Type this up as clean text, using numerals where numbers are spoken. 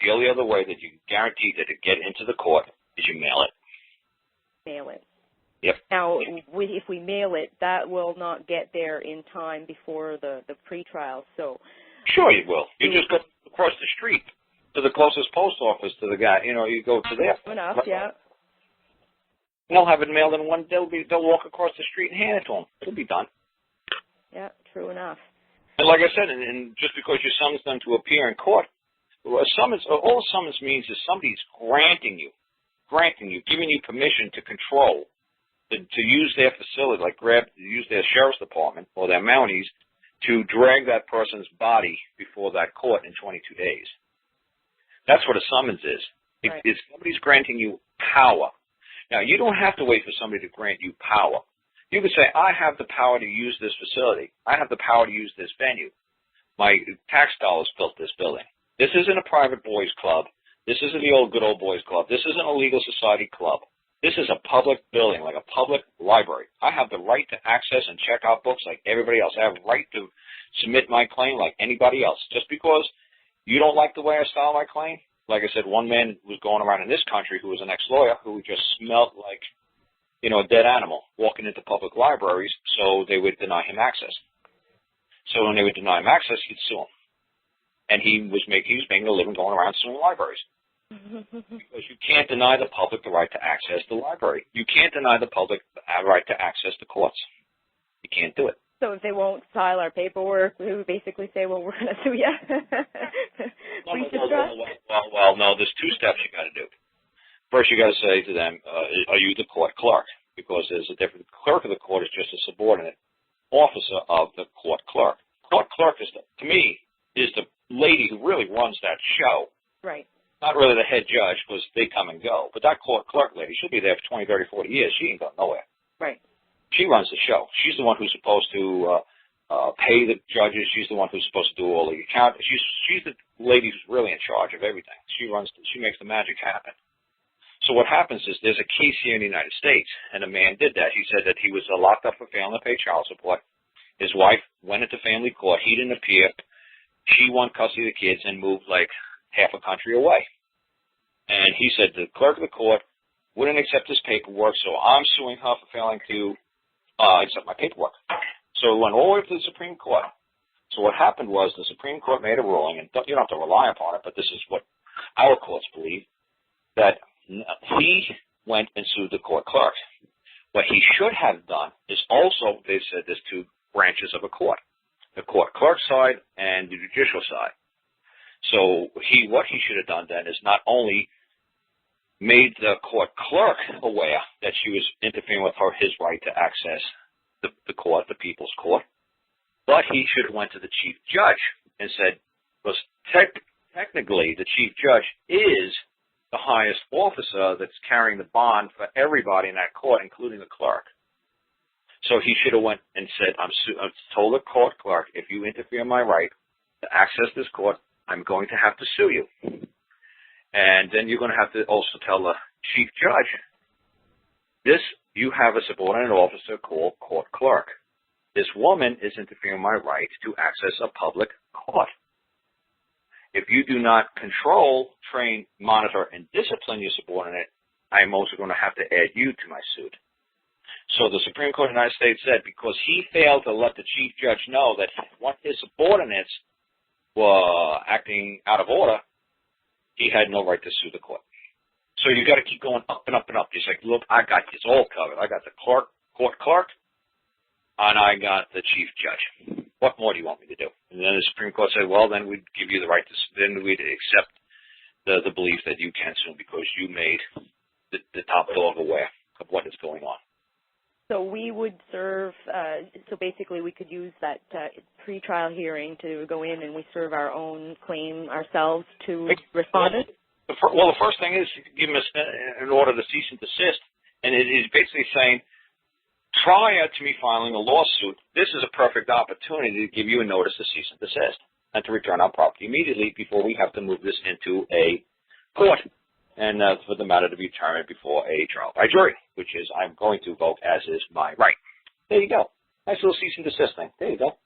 the only other way that you can guarantee that it get into the court is you mail it. Mail it. Yep. Now, if we mail it, that will not get there in time before the pretrial. So. Sure, you will. You just go across the street to the closest post office to the guy. You go to there. Enough, yeah. They'll have it mailed in one. They'll walk across the street and hand it to them. It'll be done. Yeah, true enough. And like I said, and just because you summons them to appear in court, all a summons means is somebody's granting you, giving you permission to control, to use their facility, like use their sheriff's department or their mounties to drag that person's body before that court in 22 days. That's what a summons is. Right. It's somebody's granting you power. Now, you don't have to wait for somebody to grant you power. You can say, I have the power to use this facility. I have the power to use this venue. My tax dollars built this building. This isn't a private boys club. This isn't the old good old boys club. This isn't a legal society club. This is a public building, like a public library. I have the right to access and check out books like everybody else. I have the right to submit my claim like anybody else. Just because you don't like the way I style my claim, like I said, one man was going around in this country who was an ex-lawyer who just smelled like, a dead animal walking into public libraries, so they would deny him access. So when they would deny him access, he'd sue him. And he was making a living going around suing libraries. Because you can't deny the public the right to access the library. You can't deny the public the right to access the courts. You can't do it. So if they won't file our paperwork, we would basically say, well, we're going to sue you. Well, no, there's two steps you got to do. First, you got to say to them, are you the court clerk? Because there's a different, the clerk of the court is just a subordinate officer of the court clerk. Court clerk is, to me, is the lady who really runs that show. Right. Not really the head judge, because they come and go. But that court clerk lady, she'll be there for 20, 30, 40 years. She ain't going nowhere. Right. She runs the show. She's the one who's supposed to pay the judges. She's the one who's supposed to do all the accounting. She's the lady who's really in charge of everything. She makes the magic happen. So what happens is there's a case here in the United States, and a man did that. He said that he was locked up for failing to pay child support. His wife went into family court. He didn't appear. She won custody of the kids and moved like half a country away. And he said the clerk of the court wouldn't accept his paperwork, so I'm suing her for failing to accept my paperwork. So it went all the way up to the Supreme Court. So what happened was the Supreme Court made a ruling, and you don't have to rely upon it, but this is what our courts believe, that he went and sued the court clerk. What he should have done is also, they said there's two branches of a court, the court clerk side and the judicial side. So what he should have done then is not only made the court clerk aware that she was interfering with his right to access the court, the people's court, but he should have went to the chief judge and said, well, technically the chief judge is the highest officer that's carrying the bond for everybody in that court, including the clerk. So he should have went and said, I've told the court clerk, if you interfere in my right to access this court, I'm going to have to sue you. And then you're going to have to also tell the chief judge, you have a subordinate officer called court clerk. This woman is interfering in my right to access a public court. If you do not control, train, monitor, and discipline your subordinate, I'm also going to have to add you to my suit. So the Supreme Court of the United States said because he failed to let the chief judge know that what his subordinates were acting out of order, he had no right to sue the court. So you got to keep going up and up and up. Just like, look, I got this all covered. I got the court clerk, and I got the chief judge. What more do you want me to do? And then the Supreme Court said, well, then we'd give you the right to, then we'd accept the belief that you can sue because you made the top dog aware of what is going on. So we would serve, so basically we could use that pre-trial hearing to go in and we serve our own claim ourselves to respondent? Well, the first thing is give them an order to cease and desist, and it is basically saying, prior to me filing a lawsuit, this is a perfect opportunity to give you a notice to cease and desist and to return our property immediately before we have to move this into a court and for the matter to be determined before a trial by jury, which is I'm going to vote as is my right. There you go. Nice little cease and desist thing. There you go.